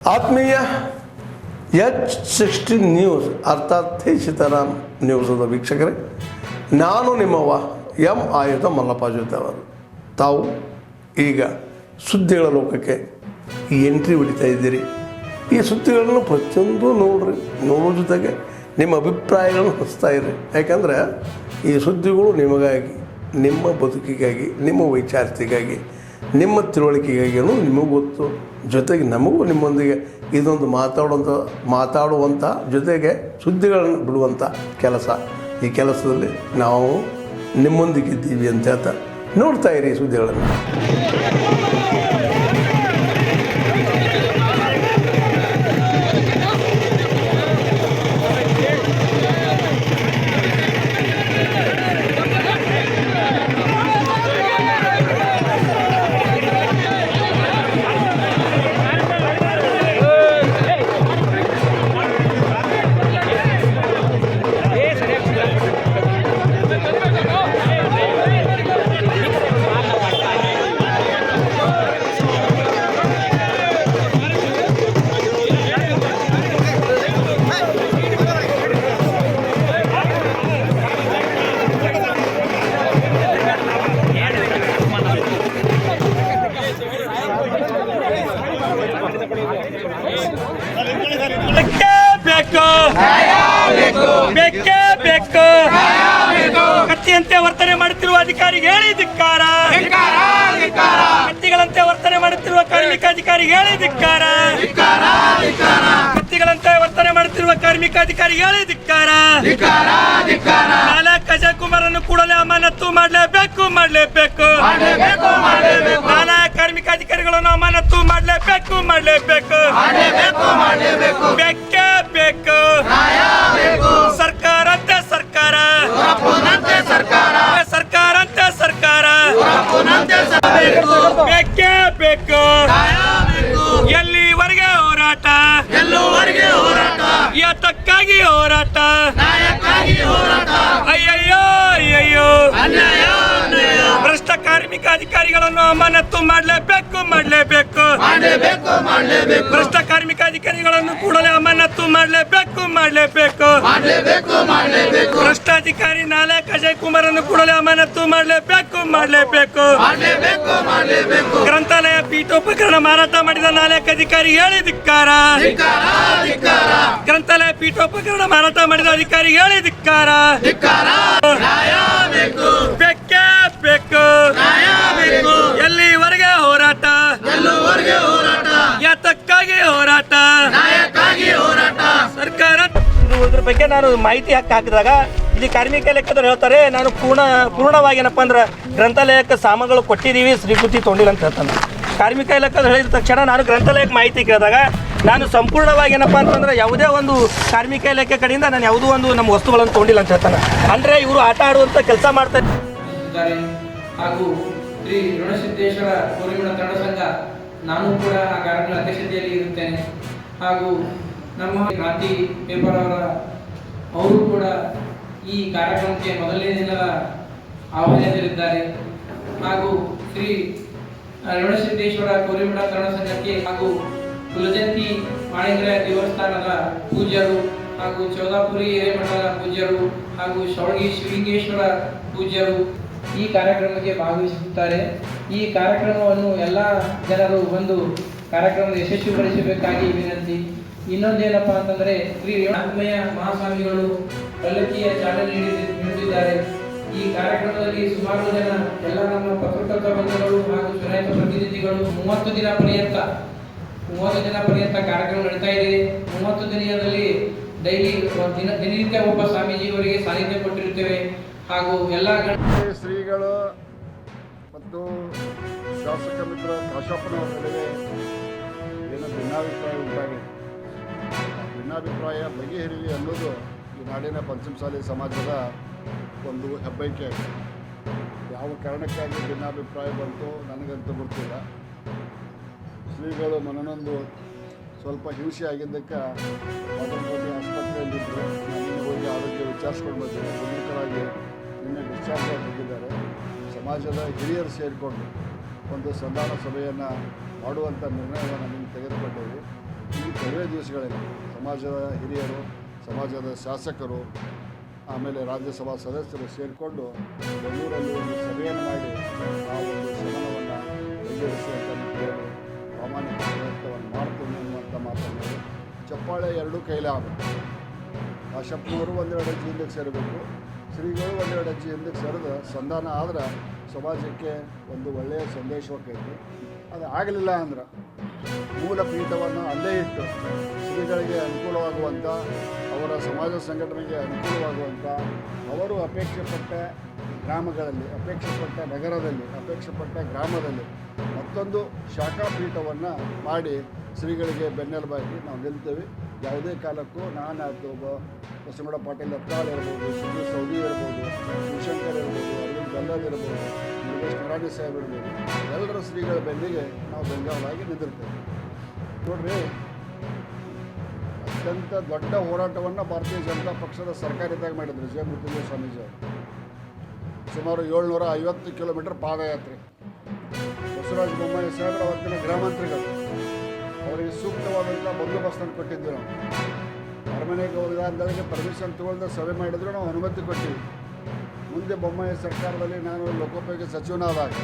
ಆತ್ಮೀಯ H16 news ಅರ್ಥಾತ್ ಸೀತಾರಾಮ್ ನ್ಯೂಸದ ವೀಕ್ಷಕರೇ, ನಾನು ನಿಮ್ಮವ ಎಂ ಆಯುಧ ಮಲ್ಲಪ್ಪ ಜೊತೆವರು. ತಾವು ಈಗ ಸುದ್ದಿಗಳ ಲೋಕಕ್ಕೆ ಎಂಟ್ರಿ ಹೊಡಿತಾ ಇದ್ದೀರಿ. ಈ ಸುದ್ದಿಗಳನ್ನು ಪ್ರತಿಯೊಂದು ನೋಡೋ ಜೊತೆಗೆ ನಿಮ್ಮ ಅಭಿಪ್ರಾಯಗಳನ್ನು ಹಚ್ತಾ ಇರಿ. ಯಾಕಂದರೆ ಈ ಸುದ್ದಿಗಳು ನಿಮಗಾಗಿ, ನಿಮ್ಮ ಬದುಕಿಗಾಗಿ, ನಿಮ್ಮ ವೈಚಾರಿಕೆಗಾಗಿ, ನಿಮ್ಮ ತಿಳುವಳಿಕೆಗಾಗಿಯೂ ನಿಮಗೂ ಗೊತ್ತು. ಜೊತೆಗೆ ನಮಗೂ ನಿಮ್ಮೊಂದಿಗೆ ಇದೊಂದು ಮಾತಾಡುವಂಥ ಜೊತೆಗೆ ಸುದ್ದಿಗಳನ್ನು ಬಿಡುವಂಥ ಕೆಲಸ. ಈ ಕೆಲಸದಲ್ಲಿ ನಾವು ನಿಮ್ಮೊಂದಿಗಿದ್ದೀವಿ ಅಂತ ಹೇಳ್ತಾ ನೋಡ್ತಾ ಇರಿ ಸುದ್ದಿಗಳನ್ನು. ಕತ್ತಿಯಂತೆ ವರ್ತನೆ ಮಾಡುತ್ತಿರುವ ಅಧಿಕಾರಿಗೆ ಹೇಳಿ ಧಿಕ್ಕಾರ. ಕತ್ತಿಗಳಂತೆ ವರ್ತನೆ ಮಾಡುತ್ತಿರುವ ಕಾರ್ಮಿಕ ಅಧಿಕಾರಿಗೆ ಹೇಳಿ ಧಿಕ್ಕಾರ. ಕತ್ತಿಗಳಂತೆ ವರ್ತನೆ ಮಾಡುತ್ತಿರುವ ಕಾರ್ಮಿಕ ಅಧಿಕಾರಿಗೆ ಹೇಳಿ ಧಿಕ್ಕಾರ. ನಾಲ್ಕು ಅಜಯ್ ಕುಮಾರ್ ಅನ್ನು ಕೂಡಲೇ ಅಮಾನತು ಮಾಡಲೇಬೇಕು. ನಾಲ್ಕು ಕಾರ್ಮಿಕ ಅಧಿಕಾರಿಗಳನ್ನು ಅಮಾನತು ಮಾಡಲೇಬೇಕು. ಬೇಕೇ ಬೇಕು. ಸರ್ಕಾರ ಬೇಕೇ ಬೇಕು. ಎಲ್ಲಿವರೆಗೆ ಹೋರಾಟ? ಯಾತಕ್ಕಾಗಿ ಹೋರಾಟ? ಅಯ್ಯಯ್ಯೋ ಭ್ರಷ್ಟ ಕಾರ್ಮಿಕ ಅಧಿಕಾರಿಗಳನ್ನು ಅಮಾನತು ಮಾಡಲೇಬೇಕು. ಭ್ರಷ್ಟ ಕಾರ್ಮಿಕ ಅಧಿಕಾರಿಗಳನ್ನು ಕೂಡಲೇ ಅಮಾನತು ಮಾಡಲೇಬೇಕು. ಭ್ರಷ್ಟಾಧಿಕಾರಿ ನಾಲ್ಕು ಅಜಯ್ ಕುಮಾರ್ ಅನ್ನು ಕೂಡಲೇ ಅಮಾನತು ಮಾಡಲೇಬೇಕು. ಗ್ರಂಥಾಲಯ ಪೀಠೋಪಕರಣ ಮಾರಾಟ ಮಾಡಿದ ನಾಲ್ಕು ಅಧಿಕಾರಿ ಹೇಳಿ ಧಿಕ್ಕಾರ. ಗ್ರಂಥಾಲಯ ಪೀಠೋಪಕರಣ ಮಾರಾಟ ಮಾಡಿದ ಅಧಿಕಾರಿ ಹೇಳಿ ಧಿಕ್ಕಾರ. ಬೇಕೇ ಬೇಕು. ಎಲ್ಲಿವರೆಗೆ ಹೋರಾಟ? ಯಾತಕ್ಕಾಗಿ ಹೋರಾಟ? ಸರ್ಕಾರ ಇದ್ರ ಬಗ್ಗೆ ನಾನು ಮಾಹಿತಿ ಹಾಕಿದಾಗ ಇಲ್ಲಿ ಕಾರ್ಮಿಕ ಇಲಾಖೆದವ್ರು ಹೇಳ್ತಾರೆ, ನಾನು ಪೂರ್ಣವಾಗಿ ಏನಪ್ಪ ಅಂದ್ರೆ ಗ್ರಂಥಾಲಯಕ್ಕೆ ಸಾಮಾನುಗಳು ಕೊಟ್ಟಿದ್ದೀವಿ, ಸ್ವೀಕೃತಿ ತೊಗೊಂಡಿಲ್ಲ ಅಂತ ಹೇಳ್ತಾನೆ. ಕಾರ್ಮಿಕ ಇಲಾಖೆದವ್ರು ಹೇಳಿದ ತಕ್ಷಣ ನಾನು ಗ್ರಂಥಾಲಯಕ್ಕೆ ಮಾಹಿತಿ ಕೇಳಿದಾಗ ನಾನು ಸಂಪೂರ್ಣವಾಗಿ ಏನಪ್ಪ ಅಂತಂದ್ರೆ ಯಾವುದೇ ಒಂದು ಕಾರ್ಮಿಕ ಇಲಾಖೆ ಕಡೆಯಿಂದ ನಾನು ಯಾವುದೋ ಒಂದು ನಮ್ಮ ವಸ್ತುಗಳನ್ನು ತೊಗೊಂಡಿಲ್ಲ ಅಂತ ಹೇಳ್ತಾನೆ. ಅಂದರೆ ಇವರು ಆಟ ಆಡುವಂಥ ಕೆಲಸ ಮಾಡ್ತಾರೆ. ಹಾಗೂ ಶ್ರೀ ಋಣಸಿದ್ದೇಶ್ವರ ಕೋರಿಮಠ ತಂಡ ಸಂಘ, ನಾನು ಕೂಡ ಆ ಕಾರ್ಯಕ್ರಮದ ಅಧ್ಯಕ್ಷತೆಯಲ್ಲಿ ಇರುತ್ತೇನೆ. ಹಾಗೂ ನಮ್ಮ ಕ್ರಾಂತಿ ಪೇಪರ್ ಅವರು ಕೂಡ ಈ ಕಾರ್ಯಕ್ರಮಕ್ಕೆ ಮೊದಲನೇ ದಿನದ ಆಹ್ವಾನಿತರಿದ್ದಾರೆ. ಹಾಗೂ ಶ್ರೀ ಋಣಸಿದ್ದೇಶ್ವರ ಕೋರಿಮಠ ತಂಡ ಸಂಘಕ್ಕೆ ಹಾಗೂ ಕುಲಜಂತಿ ಮಾಳಿಂಗರ ದೇವಸ್ಥಾನದ ಪೂಜ್ಯರು ಹಾಗೂ ಚೌದಾಪುರಿ ಹಿರೇಮಠದ ಪೂಜ್ಯರು ಹಾಗೂ ಶೌಳ್ಗಿ ಶಿವಲಿಂಗೇಶ್ವರ ಪೂಜ್ಯರು ಈ ಕಾರ್ಯಕ್ರಮಕ್ಕೆ ಭಾಗವಹಿಸುತ್ತಾರೆ. ಈ ಕಾರ್ಯಕ್ರಮವನ್ನು ಎಲ್ಲ ಜನರು ಒಂದು ಕಾರ್ಯಕ್ರಮದ ಯಶಸ್ವಿಗೊಳಿಸಬೇಕಾಗಿ ವಿನಂತಿ. ಇನ್ನೊಂದೇನಪ್ಪ ಅಂತಂದ್ರೆ ಶ್ರೀ ಆತ್ಮೀಯ ಮಹಾಸ್ವಾಮಿಗಳು ಪಲ್ಲಕ್ಕಿಯ ಚಾಲನೆ ನೀಡುತ್ತಿದ್ದಾರೆ. ಈ ಕಾರ್ಯಕ್ರಮದಲ್ಲಿ ಸುಮಾರು ಜನ ಎಲ್ಲ ನಮ್ಮ ಪತ್ರಕರ್ತ ಬಂಧುಗಳು ಹಾಗೂ ಚುನಾಯಿತ ಪ್ರತಿನಿಧಿಗಳು 30 ದಿನ ಪರ್ಯಂತ ಕಾರ್ಯಕ್ರಮ ನಡೀತಾ ಇದೆ. 30 ದಿನದಲ್ಲಿ ಡೈಲಿ ದಿನನಿತ್ಯ ಒಬ್ಬ ಸ್ವಾಮೀಜಿಯವರಿಗೆ ಸಾನ್ನಿಧ್ಯ ಕೊಟ್ಟಿರುತ್ತೇವೆ. ಹಾಗೂ ಎಲ್ಲ ಶ್ರೀಗಳು ಮತ್ತು ಶಾಸಕ ಮಿತ್ರ ಕಾಶಪ್ಪನವರ ನಡುವೆ ಏನು ಭಿನ್ನಾಭಿಪ್ರಾಯ ಉಂಟಾಗಿದೆ. ಭಿನ್ನಾಭಿಪ್ರಾಯ ಬಗೆಹರಿಲಿ ಅನ್ನೋದು ಈ ನಾಡಿನ ಪಂಚಮಸಾಲಿ ಸಮಾಜದ ಒಂದು ಹೆಬ್ಬೈಕೆ ಆಗಿದೆ. ಯಾವ ಕಾರಣಕ್ಕಾಗಿ ಭಿನ್ನಾಭಿಪ್ರಾಯ ಬಂತು ನನಗಂತೂ ಗೊತ್ತಿಲ್ಲ. ಶ್ರೀಗಳು ಮನನೊಂದು ಸ್ವಲ್ಪ ಹಿಂಸೆ ಆಗಿದ್ದಕ್ಕೆ ಬಾಗಲಕೋಟೆ ಆಸ್ಪತ್ರೆಯಲ್ಲಿದ್ದರು. ನಾನು ಹೋಗಿ ಆರೋಗ್ಯ ವಿಚಾರಿಸ್ಕೊಂಡು ಬಂದಿದ್ದೆ. ಗುಣಮುಖರಾಗಿ ನಿನ್ನೆ ಡಿಸ್ಚಾರ್ಜ್ ಆಗಿದ್ದಾರೆ. ಸಮಾಜದ ಹಿರಿಯರು ಸೇರಿಕೊಂಡು ಒಂದು ಸಂಧಾನ ಸಭೆಯನ್ನು ಮಾಡುವಂಥ ನಿರ್ಣಯವನ್ನು ನಿಮಗೆ ತೆಗೆದುಕೊಂಡಿದ್ದೀವಿ. ಈ ಕೆಲವೇ ದಿವಸಗಳಲ್ಲಿ ಸಮಾಜದ ಹಿರಿಯರು, ಸಮಾಜದ ಶಾಸಕರು, ಆಮೇಲೆ ರಾಜ್ಯಸಭಾ ಸದಸ್ಯರು ಸೇರಿಕೊಂಡು ಬೆಂಗಳೂರಲ್ಲಿ ಒಂದು ಸಭೆಯನ್ನು ಮಾಡಿ ಆ ಒಂದು ಶಮನವನ್ನು ಬಗೆಹರಿಸುವಂಥ ನಿಟ್ಟಿನಲ್ಲಿ ಪ್ರಾಮಾಣಿಕ ಪ್ರಯತ್ನವನ್ನು ಮಾಡ್ತೀನಿ ಅನ್ನುವಂಥ ಮಾತನ್ನು ಚಪ್ಪಾಳೆ ಎರಡೂ ಕೈಲೇ ಆಗಬೇಕು. ಕಾಶಪ್ಪನವರು ಒಂದೆರಡು ಹೆಜ್ಜೆ ಹಿಂದಕ್ಕೆ ಸೇರಬೇಕು, ಶ್ರೀಗಳು ಒಂದೆರಡು ಹೆಜ್ಜೆ ಹಿಂದಕ್ಕೆ ಸೇರಿದ ಸಂಧಾನ ಆದ್ರೆ ಸಮಾಜಕ್ಕೆ ಒಂದು ಒಳ್ಳೆಯ ಸಂದೇಶ ಹೋಗ್ತೈತಿ. ಅದು ಆಗಲಿಲ್ಲ ಅಂದ್ರೆ ಮೂಲ ಪೀಠವನ್ನು ಅಲ್ಲೇ ಇಟ್ಟು ಶ್ರೀಗಳಿಗೆ ಅನುಕೂಲವಾಗುವಂಥ, ಅವರ ಸಮಾಜ ಸಂಘಟನೆಗೆ ಅನುಕೂಲವಾಗುವಂಥ, ಅವರು ಅಪೇಕ್ಷೆಪಟ್ಟ ಗ್ರಾಮಗಳಲ್ಲಿ, ಅಪೇಕ್ಷೆಪಟ್ಟ ನಗರದಲ್ಲಿ, ಅಪೇಕ್ಷೆಪಟ್ಟ ಗ್ರಾಮದಲ್ಲಿ ಮತ್ತೊಂದು ಶಾಖಾ ಪೀಠವನ್ನು ಮಾಡಿ ಶ್ರೀಗಳಿಗೆ ಬೆನ್ನೆಲುಬಾಗಿ ನಾವು ನಿಲ್ತೇವೆ. ಯಾವುದೇ ಕಾಲಕ್ಕೂ ನಾನಾಯ್ತು, ಒಬ್ಬ ಬಸವನಗೌಡ ಪಾಟೀಲ್ ಯತ್ನಾಳ್ ಇರ್ಬೋದು, ಸುಧೀರ್ ಸೌದಿ ಇರ್ಬೋದು, ಶಿವಶಂಕರ್ ಇರ್ಬೋದು, ಅರವಿಂದ್ ಬೆಲ್ಲದ್ ಇರ್ಬೋದು, ಮುರುಗೇಶ್ ನಿರಾಣಿ ಸಾಹೇಬ್ ಇರ್ಬೋದು, ಎಲ್ಲರ ಶ್ರೀಗಳ ಬೆನ್ನಿಗೆ ನಾವು ಬೆಂಗಾವಲಾಗಿ ನಿಂತಿರ್ತೇವೆ. ನೋಡ್ರಿ, ಅತ್ಯಂತ ದೊಡ್ಡ ಹೋರಾಟವನ್ನು ಭಾರತೀಯ ಜನತಾ ಪಕ್ಷದ ಸರ್ಕಾರದಾಗ ಮಾಡಿದ್ರು ಜೆ ಮೃತ್ಯುಂಜಯ ಸ್ವಾಮೀಜಿ ಅವರು. ಸುಮಾರು 750 ಕಿಲೋಮೀಟರ್ ಪಾದಯಾತ್ರೆ. ಬಸವರಾಜ ಬೊಮ್ಮಾಯಿ ಸಾಹೇಬರ ಅವತ್ತಿನ ಗೃಹಮಂತ್ರಿಗಳು, ಅವರಿಗೆ ಸೂಕ್ತವಾದಂಥ ಬಂದೋಬಸ್ತನ್ನು ಕೊಟ್ಟಿದ್ದು ನಾವು. ಅರಮನೆಗೆ ವಿಧಾನದೊಳಗೆ ಪರ್ಮಿಷನ್ ತಗೊಳ್ದ ಸಭೆ ಮಾಡಿದ್ರು ನಾವು ಅನುಮತಿ ಕೊಟ್ಟಿವಿ. ಮುಂದೆ ಬೊಮ್ಮಾಯಿ ಸರ್ಕಾರದಲ್ಲಿ ನಾನು ಲೋಕೋಪಯೋಗಿ ಸಚಿವನಾದಾಗ,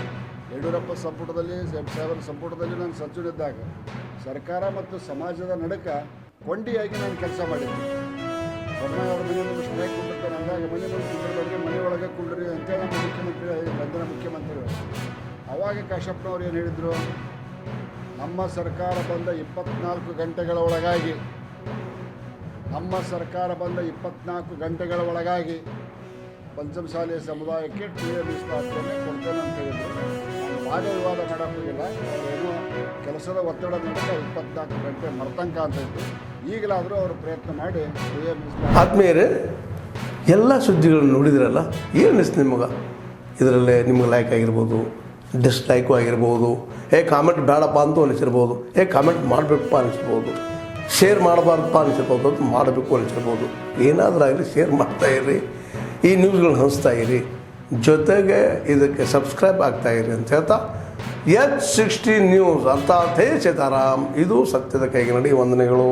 ಯಡಿಯೂರಪ್ಪ ಸಂಪುಟದಲ್ಲಿ, ಸಾಹೇಬರ ಸಂಪುಟದಲ್ಲಿ ನಾನು ಸಚಿವನಿದ್ದಾಗ ಸರ್ಕಾರ ಮತ್ತು ಸಮಾಜದ ನಡುಕ ಕೊಂಡಿಯಾಗಿ ನಾನು ಕೆಲಸ ಮಾಡಿದ್ದೆ. ಬೊಮ್ಮಾಯಿ ಅವ್ರ ಮನೆ ಮುಂದೆ ಸ್ಟ್ರೈಕ್ ಕುಂಡಿರ್ತಾರೆ ಅಂದಾಗ ಮನೆ ಮುಂದೆ ಕುಂಡಿರ್ಬೇಡ್ರಿ, ಮನೆ ಒಳಗೆ ಕುಂಡ್ರಿ ಅಂತೇಳಿ ನಮ್ಮ ಮುಖ್ಯಮಂತ್ರಿ ಬಂದಿನ ಮುಖ್ಯಮಂತ್ರಿಗಳು. ಅವಾಗ ಕಾಶಪ್ಪನವ್ರು ಏನು ಹೇಳಿದರು, ನಮ್ಮ ಸರ್ಕಾರ ಬಂದ 24 ಗಂಟೆಗಳ ಒಳಗಾಗಿ, ನಮ್ಮ ಸರ್ಕಾರ ಬಂದ 24 ಗಂಟೆಗಳ ಒಳಗಾಗಿ ಪಂಚಮಸಾಲಿ ಸಮುದಾಯಕ್ಕೆ ಟಿಎ ಮೀಸಲಾತಿಯನ್ನು ಕೊಡ್ತೇನೆ ಅಂತ ಹೇಳಿದ್ರು. ನಾನು ವಾದ ವಿವಾದ ಮಾಡೋಕ್ಕೋಗಿಲ್ಲ, ಅವರೇನೋ ಕೆಲಸದ ಒತ್ತಡ ನಡುಕ 24 ಗಂಟೆ ಮರ್ತಂಕ ಅಂತ ಇತ್ತು. ಈಗಲಾದರೂ ಅವರು ಪ್ರಯತ್ನ ಮಾಡಿ ಟಿಎ ಮೀಸಲಾತಿ. ಆದ್ಮೇಲೆ ಎಲ್ಲ ಸುದ್ದಿಗಳನ್ನು ನೋಡಿದ್ರಲ್ಲ, ಏನು ಅನಿಸ್ತು ನಿಮಗೆ? ಇದರಲ್ಲೇ ನಿಮ್ಗೆ ಲೈಕ್ ಆಗಿರ್ಬೋದು, ಡಿಸ್ಲೈಕು ಆಗಿರ್ಬೋದು, ಕಾಮೆಂಟ್ ಬೇಡಪ್ಪ ಅಂತೂ ಅನಿಸಿರ್ಬೋದು, ಕಾಮೆಂಟ್ ಮಾಡಬೇಕಪ್ಪ ಅನಿಸಿರ್ಬೋದು, ಶೇರ್ ಮಾಡಬಾರ್ದಪ್ಪ ಅನಿಸಿರ್ಬೋದು, ಅದು ಮಾಡಬೇಕು ಅನಿಸಿರ್ಬೋದು. ಏನಾದರೂ ಆಗಲಿ ಶೇರ್ ಮಾಡ್ತಾಯಿರಿ, ಈ ನ್ಯೂಸ್ಗಳನ್ನ ಹಂಚ್ತಾ ಇರಿ, ಜೊತೆಗೆ ಇದಕ್ಕೆ ಸಬ್ಸ್ಕ್ರೈಬ್ ಆಗ್ತಾಯಿರಿ ಅಂತ ಹೇಳ್ತಾ H16 ನ್ಯೂಸ್ ಅರ್ಥಾತ್ ಹೇ ಸೀತಾರಾಮ್, ಇದು ಸತ್ಯದ ಕೈಗೆ ನಡಿ. ವಂದನೆಗಳು.